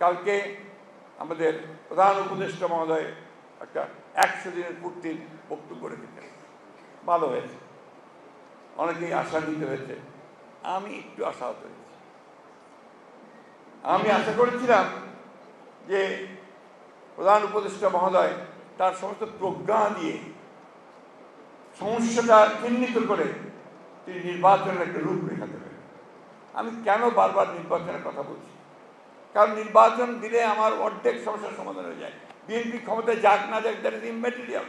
কালকে আমাদের প্রধান উপদেষ্টা মহোদয় একটা 100 দিনের পূর্তির বক্তব্য রেখেছেন, ভালো হয়েছে, অনেকেই আশান্বিত হয়েছে। আমি একটু আশাহত হয়েছি। আমি আশা করেছিলাম যে প্রধান উপদেষ্টা মহোদয় তার সমস্ত প্রজ্ঞা দিয়ে সমস্যাটা চিহ্নিত করে তিনি নির্বাচনের একটা রূপরেখা দেবেন। আমি কেন বারবার নির্বাচনের কথা বলছি? কারণ নির্বাচন দিলে আমার অর্ধেক সমস্যার সমাধান হয়ে যায়। বিএনপি ক্ষমতায় যাক না যাক, দ্যাট ইজ ইম্যাটেরিয়াল।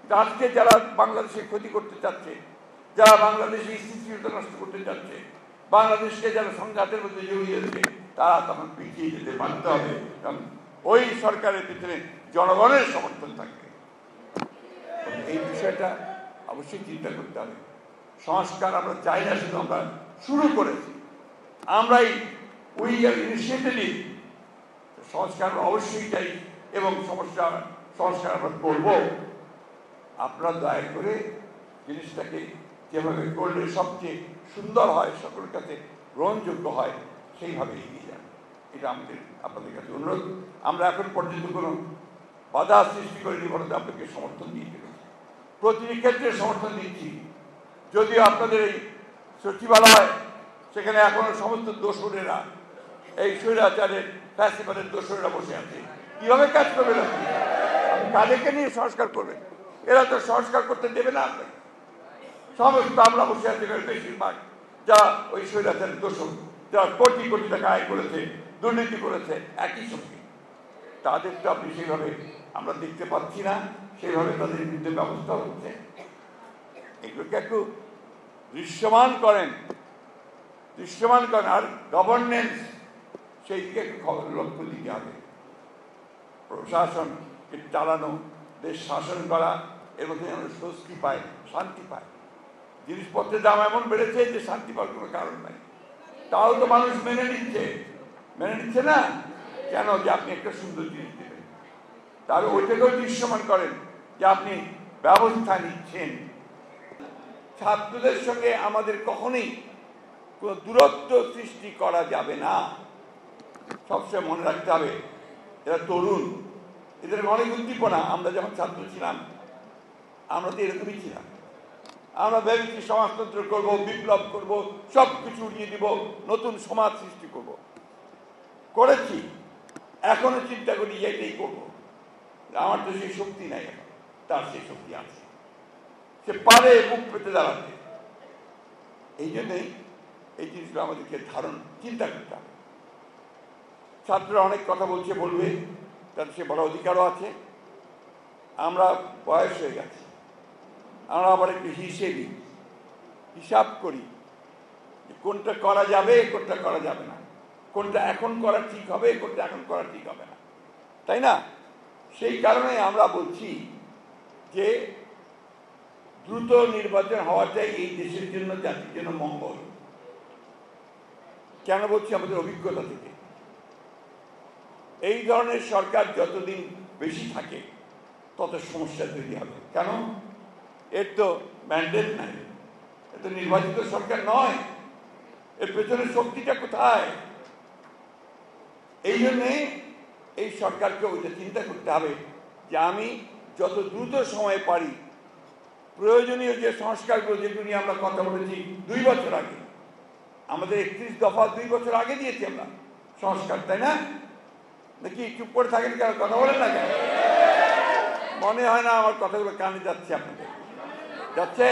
আজকে যারা বাংলাদেশে ক্ষতি করতে চাচ্ছে, যারা বাংলাদেশে স্থিতিশীলতা নষ্ট করতে চাচ্ছে, বাংলাদেশকে যারা সংঘাতের মধ্যে জড়িয়ে দেবে, তারা তখন পিছিয়ে যেতে বাধ্য হবে, কারণ ওই সরকারের পিছনে জনগণের সমর্থন থাকবে। এই বিষয়টা অবশ্যই চিন্তা করতে হবে। সংস্কার আমরা চাই না, শুধু আমরা শুরু করেছি, আমরাই উই আর ইনিশিয়েটিভ। সংস্কার অবশ্যই চাই এবং সংস্কার আমরা করব। আপনারা দয়া করে জিনিসটাকে যেভাবে করলে সবচেয়ে সুন্দর হয়, সকলের কাছে গ্রহণযোগ্য হয়, সেইভাবে এগিয়ে যান। এটা আমাদের আপনাদের কাছে অনুরোধ। আমরা এখন পর্যন্ত কোনো বাধা সৃষ্টি করিনি, বরং আপনাকে সমর্থন দিয়ে চলেছি, প্রতিটি ক্ষেত্রে সমর্থন দিচ্ছি। যদিও আপনাদের এই সচিবালয়, সেখানে এখনো সমস্ত দোসরেরা, এই স্বৈরাচারের ফ্যাসিবাদের দোসরেরা বসে আছে, কিভাবে কাজ করবেন আপনি? কাদেরকে নিয়ে সংস্কার করবেন? এরা তো সংস্কার করতে দেবে না আপনাকে। সমস্ত আমরা বসে আছি বেশিরভাগ যারা ওই স্বৈরাচারের দোষর, যারা কোটি কোটি টাকা আয় করেছে, দুর্নীতি করেছে, একই সঙ্গে তাদের তো আপনি সেইভাবে আমরা দেখতে পাচ্ছি না, সেইভাবে তাদের বিরুদ্ধে ব্যবস্থা হচ্ছে। এগুলোকে একটু দৃশ্যমান করেন। আর গভর্নেন্স, সেই দিকে একটু লক্ষ্য দিতে হবে। প্রশাসনকে চালানো, দেশ শাসন করা, এর মধ্যে যেন স্বস্তি পায়, শান্তি পায়। জিনিসপত্রের দাম এমন বেড়েছে যে শান্তি পাওয়ার কোনো কারণ নাই, তাও তো মানুষ মেনে নিচ্ছে না কেন? যে আপনি একটা সুন্দর জিনিস দেবেন, তাহলে ওইটাকেও দৃশ্যমান করেন যে আপনি ব্যবস্থা নিচ্ছেন। ছাত্রদের সঙ্গে আমাদের কখনোই কোনো দূরত্ব সৃষ্টি করা যাবে না। সবসময় মনে রাখতে হবে, এরা তরুণ, এদের অনেক উদ্দীপনা। আমরা যখন ছাত্র ছিলাম, আমরা তো এরকমই ছিলাম। আমরা ভেবেছি সমাজতন্ত্র করব, বিপ্লব করব, সব কিছু উড়িয়ে দিব, নতুন সমাজ সৃষ্টি করব। করেছি, এখনো চিন্তা করি এটাই করব। আমার তো সেই শক্তি নাই, এখন তার সেই শক্তি আছে, সে পারে মুখ পেতে দাঁড়াতে। এই জন্যই এই জিনিসগুলো আমাদেরকে চিন্তা করতে হবে। ছাত্ররা অনেক কথা বলবে, তার সে বড় অধিকারও আছে। আমরা বয়স হয়ে গেছে, আমরা আবার একটু হিসাব করি যে কোনটা করা যাবে, কোনটা করা যাবে না, কোনটা এখন করা ঠিক হবে, কোনটা এখন করা ঠিক হবে না, তাই না? সেই কারণে আমরা বলছি যে দ্রুত নির্বাচন হওয়াটাই এই দেশের জন্য, জাতির জন্য মঙ্গল। কেন বলছি? আমাদের অভিজ্ঞতা থেকে এই ধরনের সরকার যতদিন বেশি থাকে তত সমস্যা তৈরি হবে। কেন? এর তো ম্যান্ডেট নাই, এর তো নির্বাচিত সরকার নয়, এর পেছনে শক্তিটা কোথায়? এই জন্যে এই সরকারকে ওইটা চিন্তা করতে হবে যে আমি যত দ্রুত সময় পারি প্রয়োজনীয় যে সংস্কারগুলো, যেগুলো নিয়ে আমরা কথা বলেছি 2 বছর আগে, আমাদের 31 দফা 2 বছর আগে দিয়েছি আমরা সংস্কার, তাই না? নাকি চুপ করে থাকেন কেন? কথা বলেন না কেন? মনে হয় না আমার কথাগুলো কানে যাচ্ছে আপনাদের? যাচ্ছে?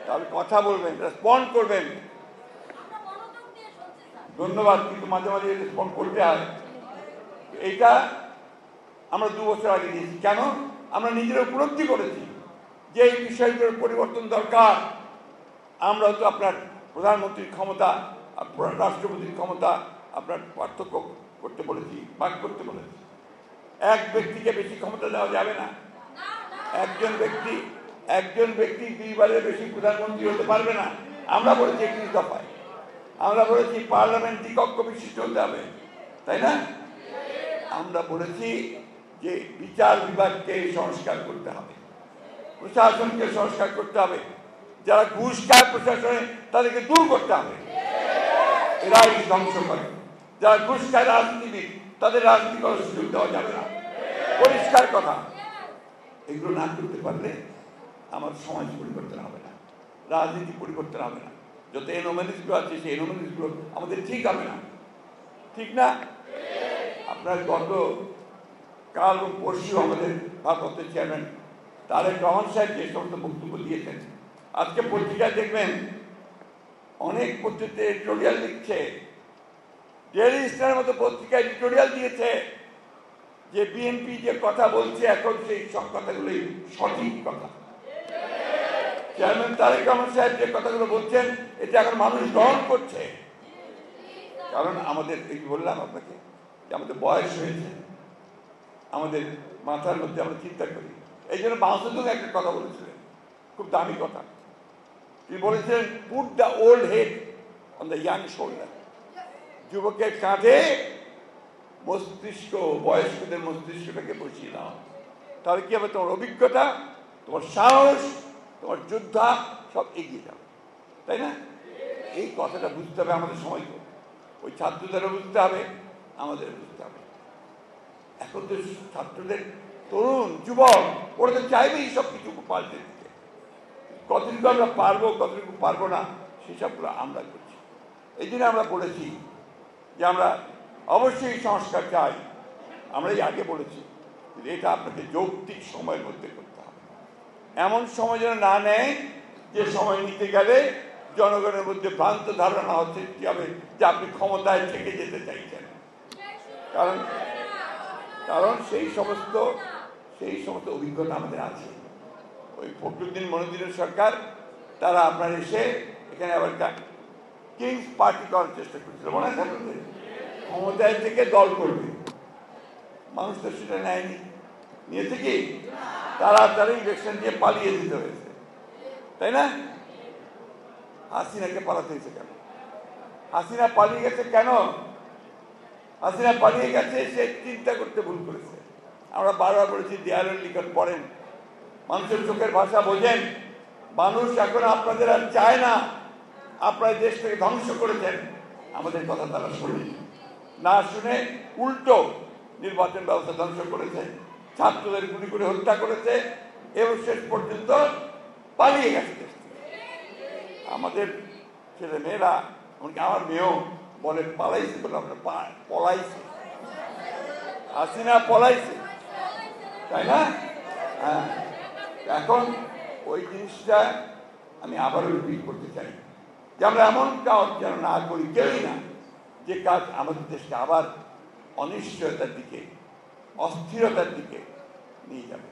তাহলে কথা বলবেন, রেসপন্ড করবেন। ধন্যবাদ, কিন্তু মাঝে মাঝে রেসপন্ড করতে হয়। এইটা আমরা 2 বছর আগে দিয়েছি। কেন? আমরা নিজেরা উপলব্ধি করেছি যে এই বিষয়গুলোর পরিবর্তন দরকার। আমরা তো আপনার প্রধানমন্ত্রীর ক্ষমতা, রাষ্ট্রপতির ক্ষমতা আপনার পার্থক্য করতে বলেছি, ভাগ করতে বলেছি। এক ব্যক্তিকে বেশি ক্ষমতা দেওয়া যাবে না। একজন ব্যক্তি 2 বারের বেশি প্রধানমন্ত্রী হতে পারবে না। আমরা বলেছি 31 দফায়, আমরা বলেছি পার্লামেন্ট দ্বিকক্ষ বিশিষ্ট হতে হবে, তাই না? আমরা বলেছি যে বিচার বিভাগকে সংস্কার করতে হবে, প্রশাসনকে সংস্কার করতে হবে, যারা ঘুষ খায় প্রশাসনে তাদেরকে দূর করতে হবে, এরাই ধ্বংস করে। যারা ঘুষ খায় রাজনীতিবিদ, তাদের রাজনীতি করার সুযোগ দেওয়া যাবে না। পরিষ্কার কথা। এগুলো না করতে পারলে আমার সমাজ পরিবর্তন হবে না, রাজনীতি পরিবর্তন হবে না। যত এনোমেলিসগুলো আছে সেই এনোমেলিসগুলো আমাদের ঠিক হবে না, ঠিক না? আপনার গত কাল ও পরশু আমাদের ভারপ্রাপ্ত চেয়ারম্যান তারেক রহমান সাহেব যে সমস্ত বক্তব্য দিয়েছেন, আজকে পত্রিকায় দেখবেন অনেক পত্রিকাতে এডিটোরিয়াল লিখছে, ডেইলি স্টারের মতো পত্রিকা এডিটোরিয়াল দিয়েছে যে বিএনপি যে কথা বলছে এখন সেই সব কথাগুলোই সঠিক কথা। চেয়ারম্যান তারেক রহমান সাহেব যে কথাগুলো বলছেন এটা এখন মানুষ গ্রহণ করছে। কারণ আমাদের এই বললাম আপনাকে যে আমাদের বয়স হয়েছে, আমাদের মাথার মধ্যে আমরা চিন্তা করি। এই জন্য বাংলাদেশ একটা কথা বলেছিলেন, খুব দামি কথা। তিনি বলেছিলেন, put the old head on the young shoulder. যুবকের কাঁধে মস্তিষ্ক, বয়স্কদের মস্তিষ্কটাকে বসিয়ে দাও, তাহলে কি হবে? তোমার অভিজ্ঞতা, তোমার সাহস, তোমার যোদ্ধা সব এগিয়ে যাবে, তাই না? এই কথাটা বুঝতে হবে আমাদের সময়কে। ওই ছাত্রদেরও বুঝতে হবে, আমাদের বুঝতে হবে। এখন তো ছাত্রদের, তরুণ যুবক, ওরা তো চাইবেই সব কিছু পাল্টে দিতে। কতটুকু আমরা পারবো, কতটুকু পারবো না, সেসবগুলো আমরা করছি। এই জন্য আমরা বলেছি যে আমরা অবশ্যই সংস্কার চাই। আমরা এই আগে বলেছি এটা আপনাকে যৌক্তিক সময়ের মধ্যে করতে হবে। এমন সময় যেন না নেয় যে সময় নিতে গেলে জনগণের মধ্যে ভ্রান্ত ধারণা হচ্ছে কি হবে যে আপনি ক্ষমতায় থেকে যেতে চাইছেন। কারণ সেই সমস্ত অভিজ্ঞতা আমাদের আছে। ওই ফখরুদ্দিন মনিউদ্দিনের সরকার, তারা আপনার এসে এখানে আবার কিংস পার্টি করার চেষ্টা করছিল, মনে আছে? ক্ষমতায় থেকে দল করবে, মানুষ তো সেটা নেয়নি। নিয়েছে কি? তাড়াতাড়ি ইলেকশন দিয়ে পালিয়ে দিতে হয়েছে, তাই না? হাসিনাকে পালাতে হয়েছে কেন? হাসিনা পালিয়ে গেছে কেন? হাসিনা পালিয়ে গেছে, সে চিন্তা করতে ভুল করেছে। আমরা বারবার বলেছি, দেয়ালের নিকট পড়েন, মানুষের চোখের ভাষা বোঝেন। মানুষ এখন আপনাদের আর চায় না, আপনার দেশটাকে ধ্বংস করেছেন। আমাদের কথা তারা শোনে না, শুনে উল্টো নির্বাচন ব্যবস্থা ধ্বংস করেছে, ছাত্রদের গুলি করে হত্যা করেছে এবং শেষ পর্যন্ত পালিয়ে গেছে। আমাদের ছেলে মেয়েরা, এমনকি আমার মেয়েও বলে পালাইছে, বলে আমরা পলাইছে, হাসিনা পলাইছে, তাই না? হ্যাঁ, এখন ওই জিনিসটা আমি আবারও রিপিট করতে চাই যে আমরা এমন কাজ যেন না করি, কেউই না, যে কাজ আমাদের দেশকে আবার অনিশ্চয়তার দিকে, অস্থিরতার দিকে নিয়ে যাবে।